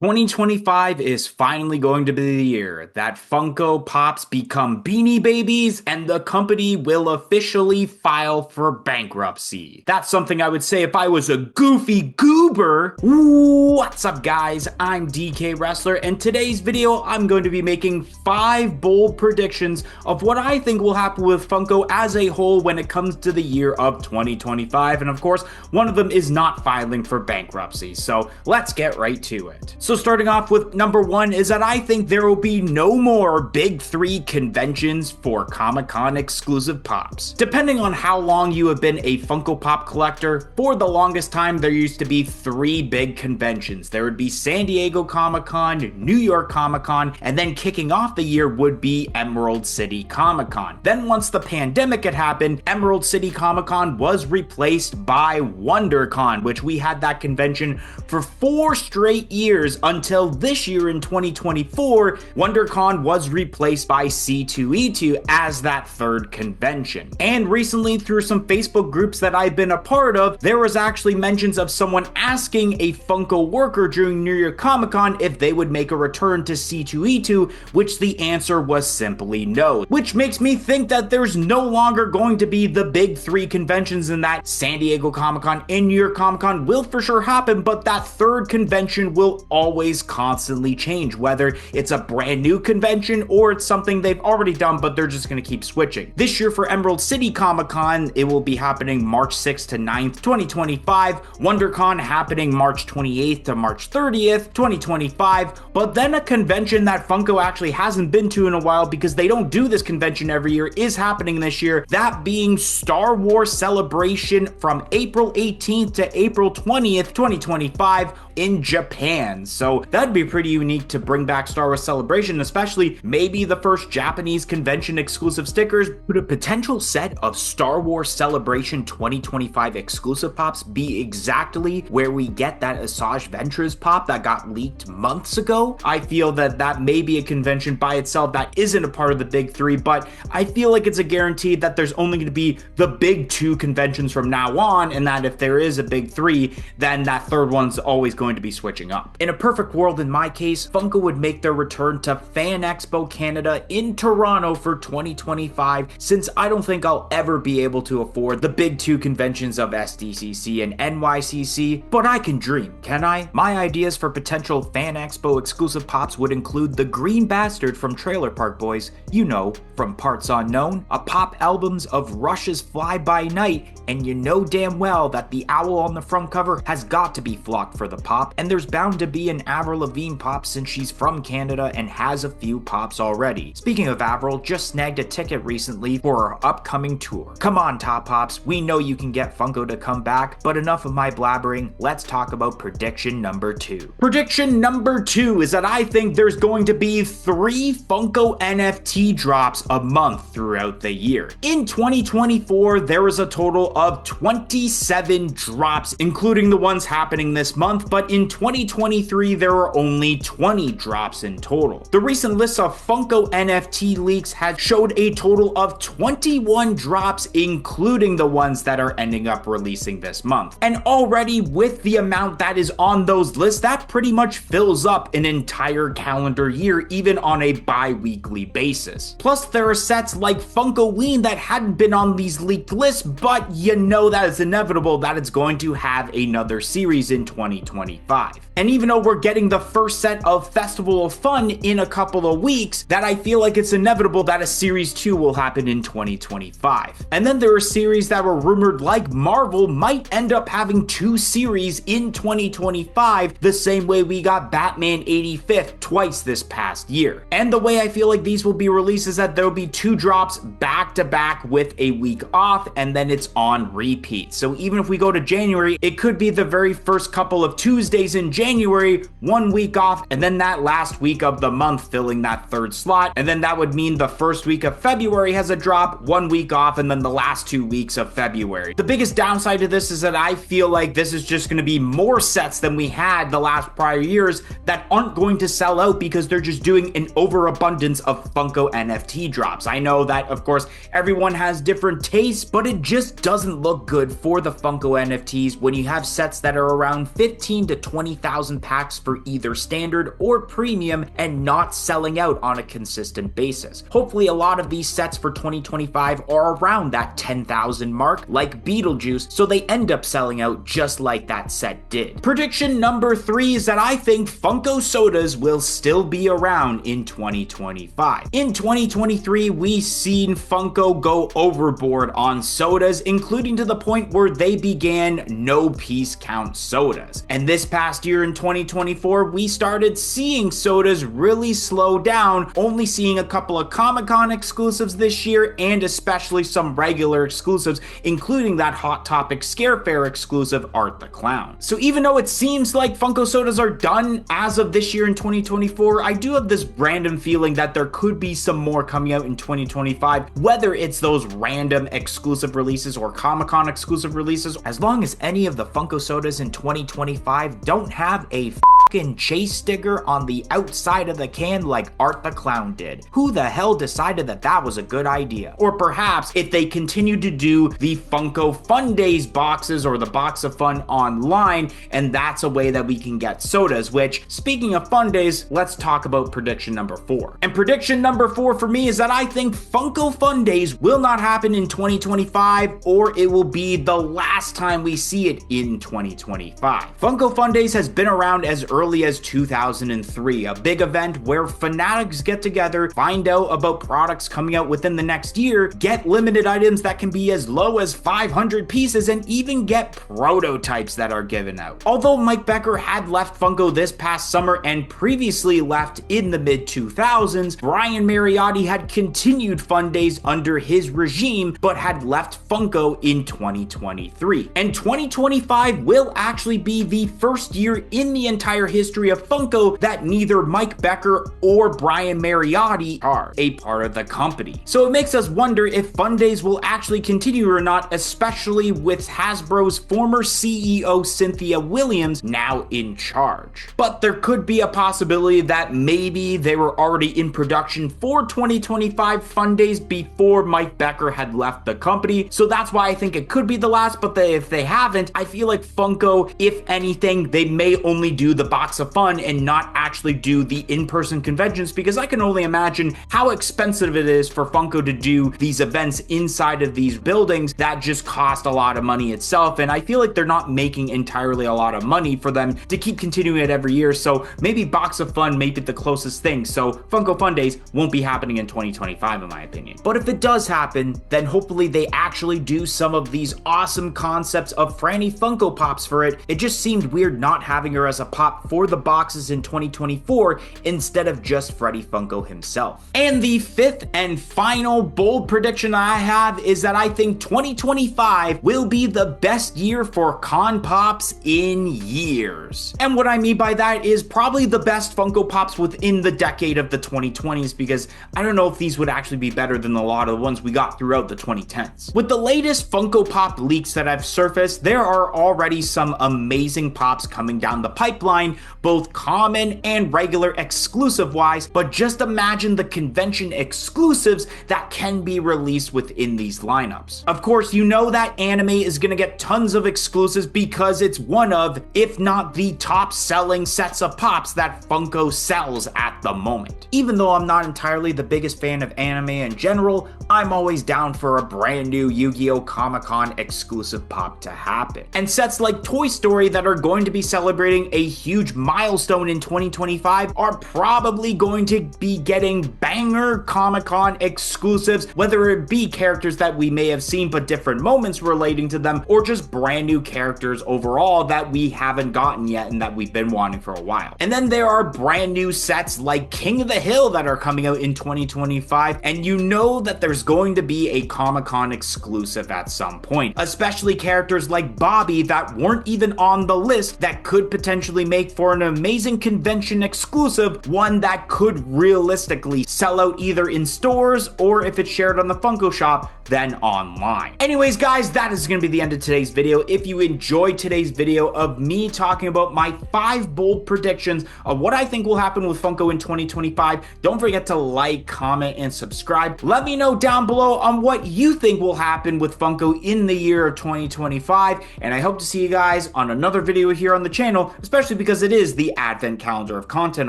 2025 is finally going to be the year that Funko Pops become Beanie Babies and the company will officially file for bankruptcy. That's something I would say if I was a goofy goober. What's up, guys? I'm DK Wrestler, and today's video I'm going to be making 5 bold predictions of what I think will happen with Funko as a whole when it comes to the year of 2025. And of course, one of them is not filing for bankruptcy. So let's get right to it. So starting off with number 1 is that I think there will be no more big 3 conventions for Comic-Con exclusive pops. Depending on how long you have been a Funko Pop collector, for the longest time there used to be 3 big conventions. There would be San Diego Comic-Con, New York Comic-Con, and then kicking off the year would be Emerald City Comic-Con. Then once the pandemic had happened, Emerald City Comic-Con was replaced by WonderCon, which we had that convention for 4 straight years until this year in 2024, WonderCon was replaced by C2E2 as that 3rd convention. And recently, through some Facebook groups that I've been a part of, there was actually mentions of someone asking a Funko worker during New York Comic Con if they would make a return to C2E2, which the answer was simply no. Which makes me think that there's no longer going to be the big 3 conventions, and that San Diego Comic Con and New York Comic Con will for sure happen, but that 3rd convention will always constantly change, whether it's a brand new convention or it's something they've already done but they're just going to keep switching. This year for Emerald City Comic Con, it will be happening March 6th to 9th, 2025. WonderCon happening March 28th to March 30th, 2025. But then a convention that Funko actually hasn't been to in a while, because they don't do this convention every year, is happening this year, that being Star Wars Celebration from April 18th to April 20th, 2025 in Japan. So that'd be pretty unique to bring back Star Wars Celebration, especially maybe the first Japanese convention exclusive stickers. Could a potential set of Star Wars Celebration 2025 exclusive pops be exactly where we get that Asajj Ventress pop that got leaked months ago? I feel that that may be a convention by itself that isn't a part of the big 3, but I feel like it's a guarantee that there's only going to be the big 2 conventions from now on, and that if there is a big 3, then that 3rd one's always going to be switching up. In a perfect world, in my case, Funko would make their return to Fan Expo Canada in Toronto for 2025, since I don't think I'll ever be able to afford the big 2 conventions of SDCC and NYCC, but I can dream, can I? My ideas for potential Fan Expo exclusive pops would include the Green Bastard from Trailer Park Boys, you know, from Parts Unknown, a pop albums of Rush's Fly By Night, and you know damn well that the owl on the front cover has got to be flocked for the pop, and there's bound to be an Avril Lavigne pop since she's from Canada and has a few pops already. Speaking of Avril, just snagged a ticket recently for her upcoming tour. Come on, Top Pops, we know you can get Funko to come back, but enough of my blabbering, let's talk about prediction number 2. Prediction number 2 is that I think there's going to be 3 Funko NFT drops a month throughout the year. In 2024, there was a total of 27 drops, including the ones happening this month, but in 2023, there were only 20 drops in total. The recent list of Funko NFT leaks has showed a total of 21 drops, including the ones that are ending up releasing this month. And already with the amount that is on those lists, that pretty much fills up an entire calendar year, even on a bi-weekly basis. Plus, there are sets like Funkoween that hadn't been on these leaked lists, but you know that it's inevitable that it's going to have another series in 2025. And even though we're getting the first set of Festival of Fun in a couple of weeks, that I feel like it's inevitable that a series 2 will happen in 2025. And then there are series that were rumored, like Marvel might end up having 2 series in 2025, the same way we got Batman 85th twice this past year. And the way I feel like these will be released is that there'll be 2 drops back to back with a week off, and then it's on repeat. So even if we go to January, it could be the very first couple of Tuesdays in January, 1 week off, and then that last week of the month filling that 3rd slot. And then that would mean the first week of February has a drop, 1 week off, and then the last 2 weeks of February. The biggest downside to this is that I feel like this is just going to be more sets than we had the last prior years that aren't going to sell out because they're just doing an overabundance of Funko NFT drops. I know that, of course, everyone has different tastes, but it just doesn't look good for the Funko NFTs when you have sets that are around $15 to 20,000 packs for either standard or premium and not selling out on a consistent basis. Hopefully a lot of these sets for 2025 are around that 10,000 mark like Beetlejuice, so they end up selling out just like that set did. Prediction number 3 is that I think Funko sodas will still be around in 2025. In 2023, we've seen Funko go overboard on sodas, including to the point where they began no piece count sodas. And this past year in 2024, we started seeing sodas really slow down, only seeing a couple of Comic-Con exclusives this year and especially some regular exclusives, including that Hot Topic Scare Fair exclusive Art the Clown. So even though it seems like Funko sodas are done as of this year in 2024, I do have this random feeling that there could be some more coming out in 2025, whether it's those random exclusive releases or Comic-Con exclusive releases, as long as any of the Funko sodas in 2025 don't have a fucking chase sticker on the outside of the can like Art the Clown did. Who the hell decided that that was a good idea? Or perhaps if they continue to do the Funko Fundays boxes or the Box of Fun online, and that's a way that we can get sodas, which, speaking of Fundays, let's talk about prediction number 4. And prediction number 4 for me is that I think Funko Fundays will not happen in 2025, or it will be the last time we see it in 2025. Funko Fundays has been around as early as 2003, a big event where fanatics get together, find out about products coming out within the next year, get limited items that can be as low as 500 pieces, and even get prototypes that are given out. Although Mike Becker had left Funko this past summer and previously left in the mid-2000s, Brian Mariotti had continued Fundays under his regime, but had left Funko in 2023. And 2025 will actually be the first year in the entire history of Funko that neither Mike Becker or Brian Mariotti are a part of the company. So it makes us wonder if Fundays will actually continue or not, especially with Hasbro's former CEO Cynthia Williams now in charge. But there could be a possibility that maybe they were already in production for 2025 Fundays before Mike Becker had left the company. So that's why I think it could be the last, but if they haven't, I feel like Funko, if anything, they may only do the Box of Fun and not actually do the in-person conventions, because I can only imagine how expensive it is for Funko to do these events inside of these buildings that just cost a lot of money itself, and I feel like they're not making entirely a lot of money for them to keep continuing it every year. So maybe Box of Fun may be the closest thing, so Funko Fundays won't be happening in 2025 in my opinion. But if it does happen, then hopefully they actually do some of these awesome concepts of Franny Funko Pops for it. It just seemed weird not having her as a pop for the boxes in 2024 instead of just Freddy Funko himself. And the 5th and final bold prediction I have is that I think 2025 will be the best year for con pops in years. And what I mean by that is probably the best Funko Pops within the decade of the 2020s, because I don't know if these would actually be better than a lot of the ones we got throughout the 2010s. With the latest Funko Pop leaks that have surfaced, there are already some amazing pops coming down the pipeline, both common and regular exclusive wise, but just imagine the convention exclusives that can be released within these lineups. Of course, you know that anime is going to get tons of exclusives because it's one of, if not the top selling sets of pops that Funko sells at the moment. Even though I'm not entirely the biggest fan of anime in general, I'm always down for a brand new Yu-Gi-Oh! Comic-Con exclusive pop to happen. And sets like Toy Story that are going to be celebrating a huge milestone in 2025 are probably going to be getting banger Comic-Con exclusives, whether it be characters that we may have seen but different moments relating to them, or just brand new characters overall that we haven't gotten yet and that we've been wanting for a while. And then there are brand new sets like King of the Hill that are coming out in 2025, and you know that there's going to be a Comic-Con exclusive at some point, especially characters like Bobby that weren't even on the list that could potentially make for an amazing convention exclusive, one that could realistically sell out either in stores or if it's shared on the Funko Shop, then online. Anyways, guys, that is going to be the end of today's video. If you enjoyed today's video of me talking about my 5 bold predictions of what I think will happen with Funko in 2025, don't forget to like, comment, and subscribe. Let me know down down below on what you think will happen with Funko in the year of 2025, and I hope to see you guys on another video here on the channel, especially because it is the advent calendar of content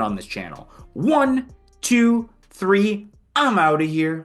on this channel. 1, 2, 3, I'm out of here.